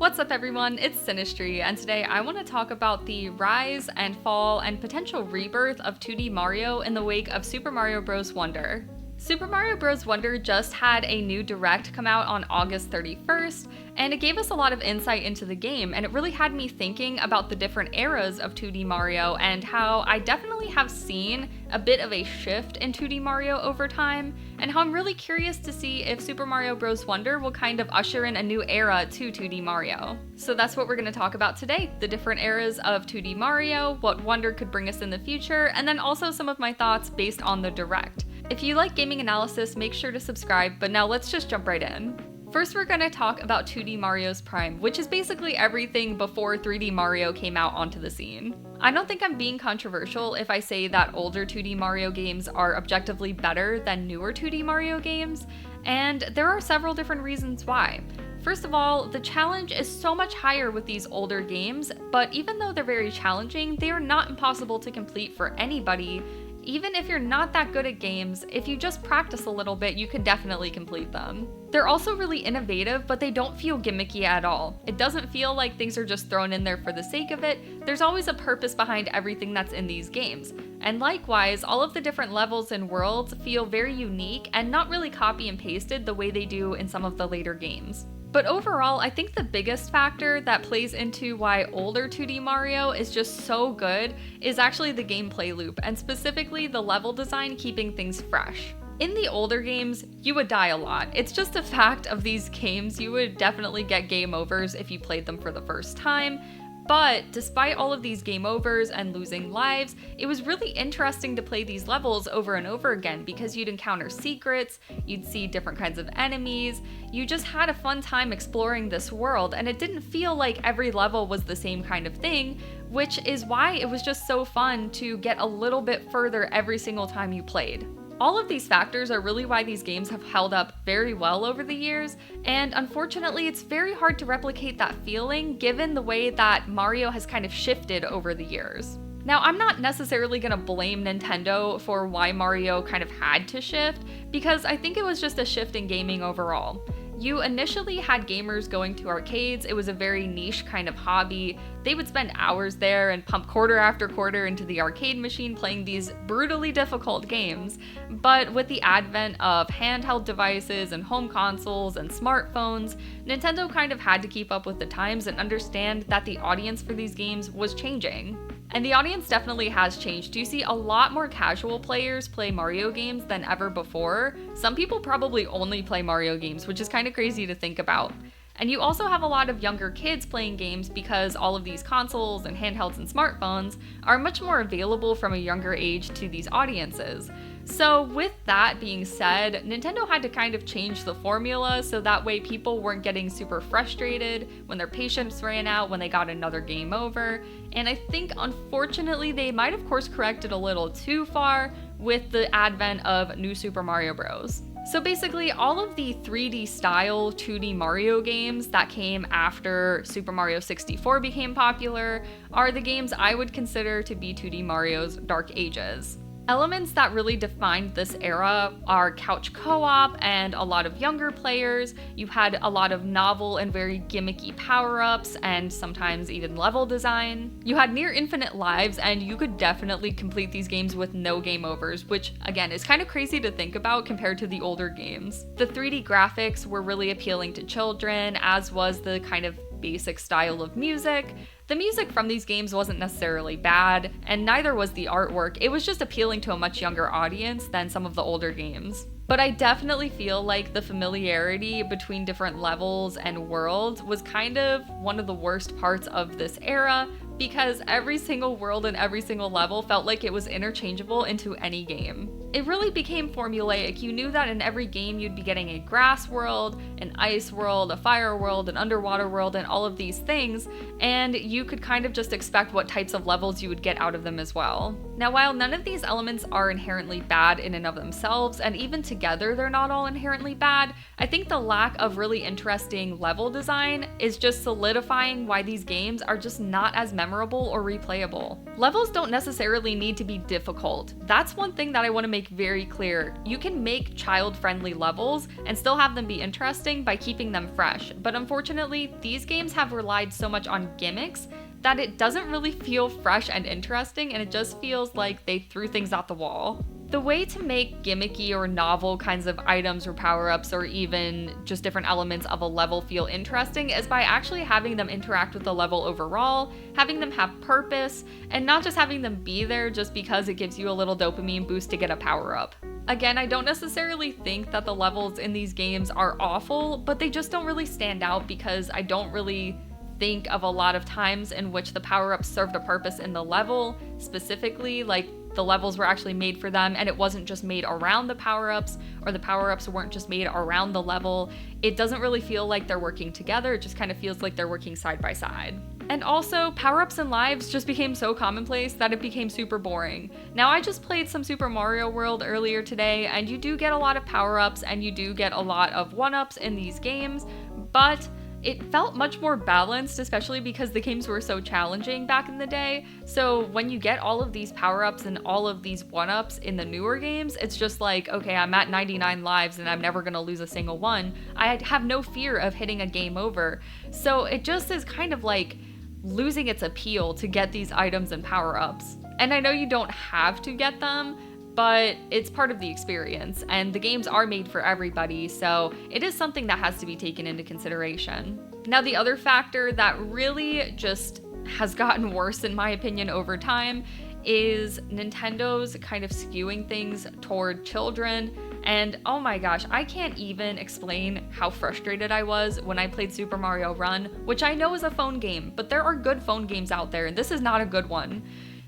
What's up everyone, it's Sinistry, and today I want to talk about the rise and fall and potential rebirth of 2D Mario in the wake of Super Mario Bros. Wonder. Super Mario Bros. Wonder just had a new direct come out on August 31st, and it gave us a lot of insight into the game, and it really had me thinking about the different eras of 2D Mario and how I definitely have seen a bit of a shift in 2D Mario over time, and how I'm really curious to see if Super Mario Bros. Wonder will kind of usher in a new era to 2D Mario. So that's what we're going to talk about today, the different eras of 2D Mario, what Wonder could bring us in the future, and then also some of my thoughts based on the direct. If you like gaming analysis, make sure to subscribe, but now let's just jump right in. First, we're going to talk about 2D Mario's prime, which is basically everything before 3D Mario came out onto the scene. I don't think I'm being controversial if I say that older 2D Mario games are objectively better than newer 2D Mario games, and there are several different reasons why. First of all, the challenge is so much higher with these older games, but even though they're very challenging, they are not impossible to complete for anybody. Even if you're not that good at games, if you just practice a little bit, you can definitely complete them. They're also really innovative, but they don't feel gimmicky at all. It doesn't feel like things are just thrown in there for the sake of it. There's always a purpose behind everything that's in these games. And likewise, all of the different levels and worlds feel very unique and not really copy and pasted the way they do in some of the later games. But overall, I think the biggest factor that plays into why older 2D Mario is just so good is actually the gameplay loop, and specifically the level design keeping things fresh. In the older games, you would die a lot. It's just a fact of these games. You would definitely get game overs if you played them for the first time. But despite all of these game overs and losing lives, it was really interesting to play these levels over and over again because you'd encounter secrets, you'd see different kinds of enemies, you just had a fun time exploring this world, and it didn't feel like every level was the same kind of thing, which is why it was just so fun to get a little bit further every single time you played. All of these factors are really why these games have held up very well over the years, and unfortunately it's very hard to replicate that feeling given the way that Mario has kind of shifted over the years. Now, I'm not necessarily going to blame Nintendo for why Mario kind of had to shift, because I think it was just a shift in gaming overall. You initially had gamers going to arcades. It was a very niche kind of hobby. They would spend hours there and pump quarter after quarter into the arcade machine playing these brutally difficult games. But with the advent of handheld devices and home consoles and smartphones, Nintendo kind of had to keep up with the times and understand that the audience for these games was changing. And the audience definitely has changed. You see a lot more casual players play Mario games than ever before. Some people probably only play Mario games, which is kind of crazy to think about. And you also have a lot of younger kids playing games because all of these consoles and handhelds and smartphones are much more available from a younger age to these audiences. So with that being said, Nintendo had to kind of change the formula so that way people weren't getting super frustrated when their patience ran out when they got another game over. And I think unfortunately they might have course corrected a little too far with the advent of New Super Mario Bros. So basically, all of the 3D style 2D Mario games that came after Super Mario 64 became popular are the games I would consider to be 2D Mario's dark ages. Elements that really defined this era are couch co-op and a lot of younger players. You had a lot of novel and very gimmicky power-ups and sometimes even level design. You had near infinite lives, and you could definitely complete these games with no game overs, which again is kind of crazy to think about compared to the older games. The 3D graphics were really appealing to children, as was the kind of basic style of music. The music from these games wasn't necessarily bad, and neither was the artwork. It was just appealing to a much younger audience than some of the older games. But I definitely feel like the familiarity between different levels and worlds was kind of one of the worst parts of this era, because every single world and every single level felt like it was interchangeable into any game. It really became formulaic. You knew that in every game you'd be getting a grass world, an ice world, a fire world, an underwater world, and all of these things, and you could kind of just expect what types of levels you would get out of them as well. Now, while none of these elements are inherently bad in and of themselves, and even together they're not all inherently bad, I think the lack of really interesting level design is just solidifying why these games are just not as memorable or replayable. Levels don't necessarily need to be difficult. That's one thing that I want to make make very clear, you can make child-friendly levels and still have them be interesting by keeping them fresh. But unfortunately, these games have relied so much on gimmicks that it doesn't really feel fresh and interesting, and it just feels like they threw things at the wall. The way to make gimmicky or novel kinds of items or power-ups or even just different elements of a level feel interesting is by actually having them interact with the level overall, having them have purpose, and not just having them be there just because it gives you a little dopamine boost to get a power-up. Again, I don't necessarily think that the levels in these games are awful, but they just don't really stand out because I don't really think of a lot of times in which the power-ups served a purpose in the level, specifically, like the levels were actually made for them and it wasn't just made around the power-ups, or the power-ups weren't just made around the level. It doesn't really feel like they're working together, it just kind of feels like they're working side by side. And also, power-ups and lives just became so commonplace that it became super boring. Now, I just played some Super Mario World earlier today, and you do get a lot of power-ups and you do get a lot of one-ups in these games, but it felt much more balanced, especially because the games were so challenging back in the day. So when you get all of these power-ups and all of these one-ups in the newer games, it's just like, okay, I'm at 99 lives and I'm never gonna lose a single one. I have no fear of hitting a game over. So it just is kind of like losing its appeal to get these items and power-ups. And I know you don't have to get them, but it's part of the experience, and the games are made for everybody, so it is something that has to be taken into consideration. Now, the other factor that really just has gotten worse, in my opinion, over time is Nintendo's kind of skewing things toward children. And oh my gosh, I can't even explain how frustrated I was when I played Super Mario Run, which I know is a phone game, but there are good phone games out there, and this is not a good one.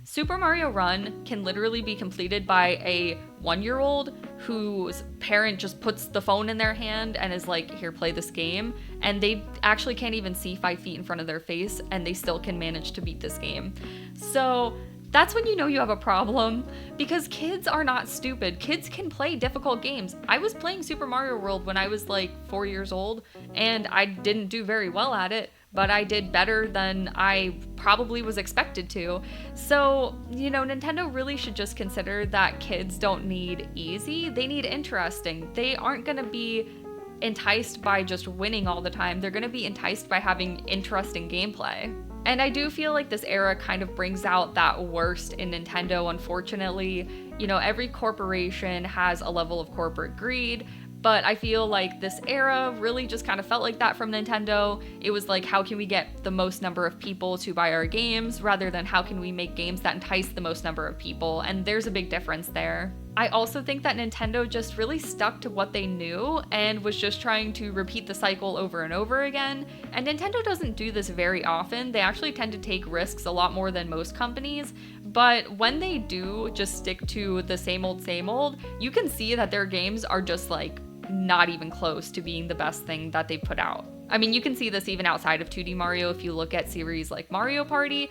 Super Mario Run can literally be completed by a 1-year-old whose parent just puts the phone in their hand and is like, here, play this game. And they actually can't even see 5 feet in front of their face, and they still can manage to beat this game. So that's when you know you have a problem, because kids are not stupid. Kids can play difficult games. I was playing Super Mario World when I was like 4 years old, and I didn't do very well at it, but I did better than I probably was expected to. So, you know, Nintendo really should just consider that kids don't need easy, they need interesting. They aren't gonna be enticed by just winning all the time, they're gonna be enticed by having interesting gameplay. And I do feel like this era kind of brings out that worst in Nintendo, unfortunately. You know, every corporation has a level of corporate greed, but I feel like this era really just kind of felt like that from Nintendo. It was like, how can we get the most number of people to buy our games, rather than how can we make games that entice the most number of people, and there's a big difference there. I also think that Nintendo just really stuck to what they knew and was just trying to repeat the cycle over and over again, and Nintendo doesn't do this very often. They actually tend to take risks a lot more than most companies, but when they do just stick to the same old, you can see that their games are just like not even close to being the best thing that they put out. I mean, you can see this even outside of 2D Mario if you look at series like Mario Party,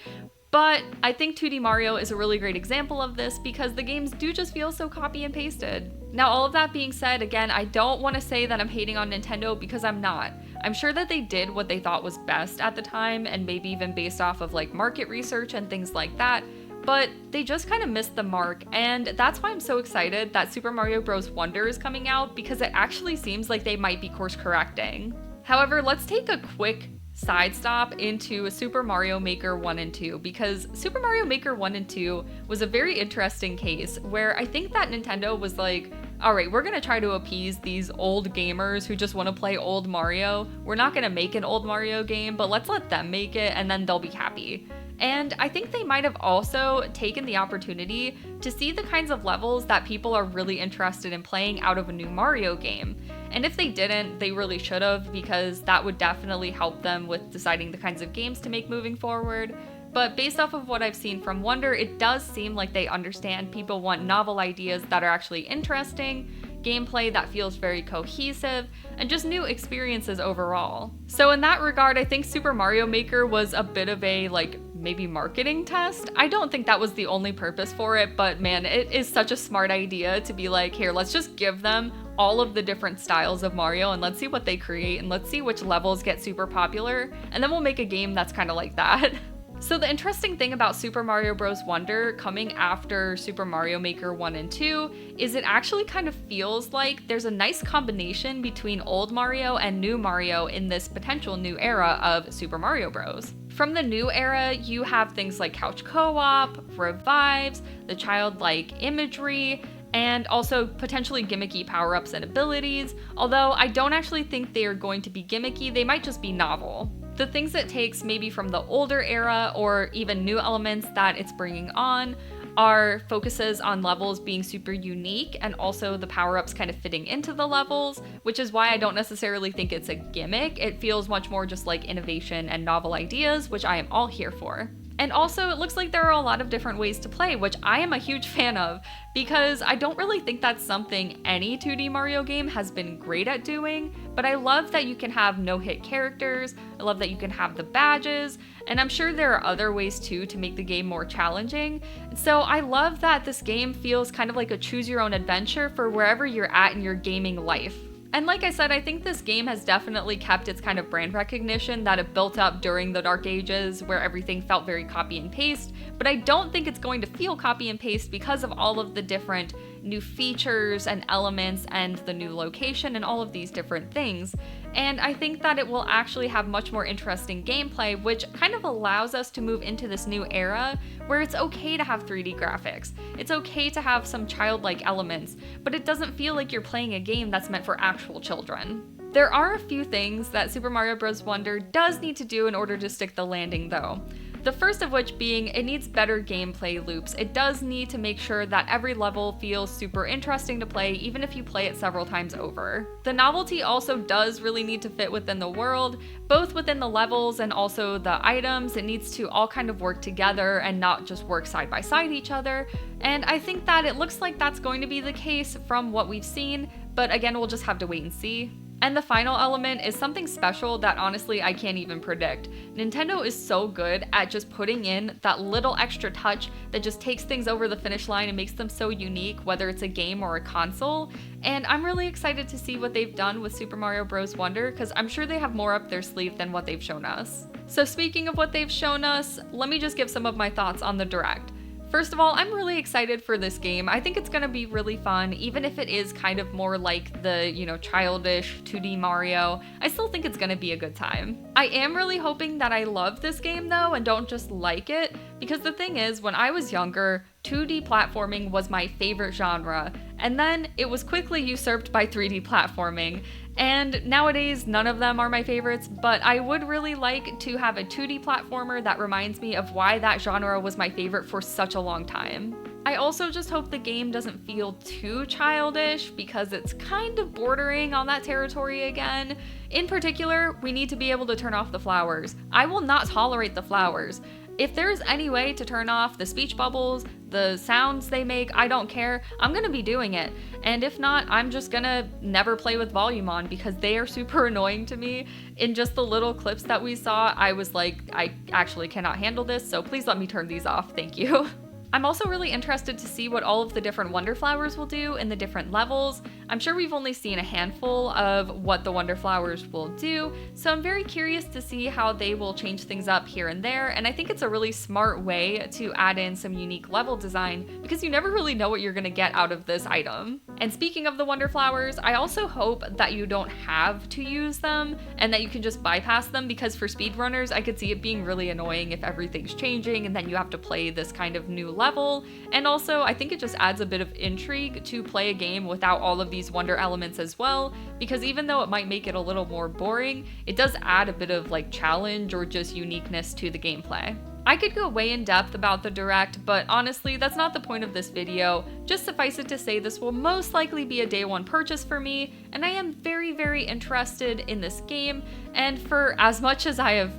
but I think 2D Mario is a really great example of this because the games do just feel so copy and pasted. Now, all of that being said, again, I don't want to say that I'm hating on Nintendo, because I'm not. I'm sure that they did what they thought was best at the time, and maybe even based off of like market research and things like that, but they just kind of missed the mark, and that's why I'm so excited that Super Mario Bros. Wonder is coming out, because it actually seems like they might be course correcting. However, let's take a quick side stop into Super Mario Maker 1 and 2, because Super Mario Maker 1 and 2 was a very interesting case where I think that Nintendo was like, all right, we're gonna try to appease these old gamers who just want to play old Mario. We're not gonna make an old Mario game, but let's let them make it and then they'll be happy. And I think they might have also taken the opportunity to see the kinds of levels that people are really interested in playing out of a new Mario game. And if they didn't, they really should have, because that would definitely help them with deciding the kinds of games to make moving forward. But based off of what I've seen from Wonder, it does seem like they understand people want novel ideas that are actually interesting, gameplay that feels very cohesive, and just new experiences overall. So in that regard, I think Super Mario Maker was a bit of a maybe marketing test. I don't think that was the only purpose for it, but man, it is such a smart idea to be like, here, let's just give them all of the different styles of Mario and let's see what they create and let's see which levels get super popular, and then we'll make a game that's kind of like that. So the interesting thing about Super Mario Bros. Wonder coming after Super Mario Maker 1 and 2 is it actually kind of feels like there's a nice combination between old Mario and new Mario in this potential new era of Super Mario Bros. From the new era, you have things like couch co-op, revives, the childlike imagery, and also potentially gimmicky power-ups and abilities, although I don't actually think they are going to be gimmicky, they might just be novel. The things it takes maybe from the older era or even new elements that it's bringing on are focuses on levels being super unique and also the power-ups kind of fitting into the levels, which is why I don't necessarily think it's a gimmick. It feels much more just like innovation and novel ideas, which I am all here for. And also, it looks like there are a lot of different ways to play, which I am a huge fan of, because I don't really think that's something any 2D Mario game has been great at doing, but I love that you can have no-hit characters, I love that you can have the badges, and I'm sure there are other ways too to make the game more challenging. So I love that this game feels kind of like a choose-your-own-adventure for wherever you're at in your gaming life. And like I said, I think this game has definitely kept its kind of brand recognition that it built up during the Dark Ages where everything felt very copy and paste, but I don't think it's going to feel copy and paste because of all of the different new features and elements and the new location and all of these different things. And I think that it will actually have much more interesting gameplay, which kind of allows us to move into this new era where it's okay to have 3D graphics. It's okay to have some childlike elements, but it doesn't feel like you're playing a game that's meant for actual children. There are a few things that Super Mario Bros. Wonder does need to do in order to stick the landing though. The first of which being it needs better gameplay loops. It does need to make sure that every level feels super interesting to play even if you play it several times over. The novelty also does really need to fit within the world, both within the levels and also the items. It needs to all kind of work together and not just work side by side each other. And I think that it looks like that's going to be the case from what we've seen, but again, we'll just have to wait and see. And the final element is something special that honestly I can't even predict. Nintendo is so good at just putting in that little extra touch that just takes things over the finish line and makes them so unique, whether it's a game or a console. And I'm really excited to see what they've done with Super Mario Bros. Wonder, because I'm sure they have more up their sleeve than what they've shown us. So speaking of what they've shown us, let me just give some of my thoughts on the Direct. First of all, I'm really excited for this game. I think it's gonna be really fun, even if it is kind of more like the, childish 2D Mario. I still think it's gonna be a good time. I am really hoping that I love this game though and don't just like it, because the thing is, when I was younger, 2D platforming was my favorite genre, and then it was quickly usurped by 3D platforming. And nowadays, none of them are my favorites, but I would really like to have a 2D platformer that reminds me of why that genre was my favorite for such a long time. I also just hope the game doesn't feel too childish because it's kind of bordering on that territory again. In particular, we need to be able to turn off the flowers. I will not tolerate the flowers. If there's any way to turn off the speech bubbles, the sounds they make, I don't care, I'm gonna be doing it. And if not, I'm just gonna never play with volume on because they are super annoying to me. In just the little clips that we saw, I was like, I actually cannot handle this, so please let me turn these off, thank you. I'm also really interested to see what all of the different Wonder Flowers will do in the different levels. I'm sure we've only seen a handful of what the Wonder Flowers will do, so I'm very curious to see how they will change things up here and there, and I think it's a really smart way to add in some unique level design because you never really know what you're gonna get out of this item. And speaking of the Wonder Flowers, I also hope that you don't have to use them and that you can just bypass them, because for speedrunners, I could see it being really annoying if everything's changing and then you have to play this kind of new level. And also, I think it just adds a bit of intrigue to play a game without all of these wonder elements as well, because even though it might make it a little more boring, it does add a bit of like challenge or just uniqueness to the gameplay. I could go way in depth about the Direct, but honestly, that's not the point of this video. Just suffice it to say this will most likely be a day one purchase for me, and I am very, very interested in this game, and for as much as I have,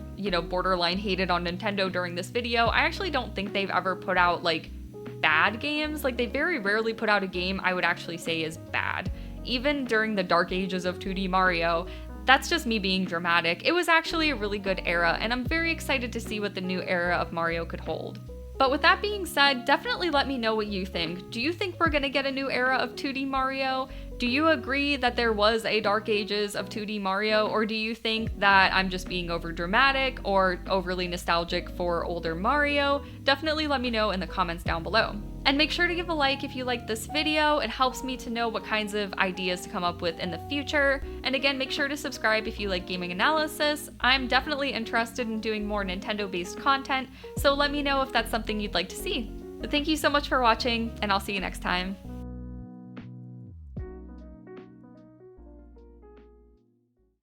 borderline hated on Nintendo during this video, I actually don't think they've ever put out, bad games. They very rarely put out a game I would actually say is bad. Even during the dark ages of 2D Mario, that's just me being dramatic. It was actually a really good era, and I'm very excited to see what the new era of Mario could hold. But with that being said, definitely let me know what you think. Do you think we're gonna get a new era of 2D Mario? Do you agree that there was a Dark Ages of 2D Mario, or do you think that I'm just being over dramatic or overly nostalgic for older Mario? Definitely let me know in the comments down below. And make sure to give a like if you liked this video. It helps me to know what kinds of ideas to come up with in the future. And again, make sure to subscribe if you like gaming analysis. I'm definitely interested in doing more Nintendo-based content, so let me know if that's something you'd like to see. But thank you so much for watching, and I'll see you next time.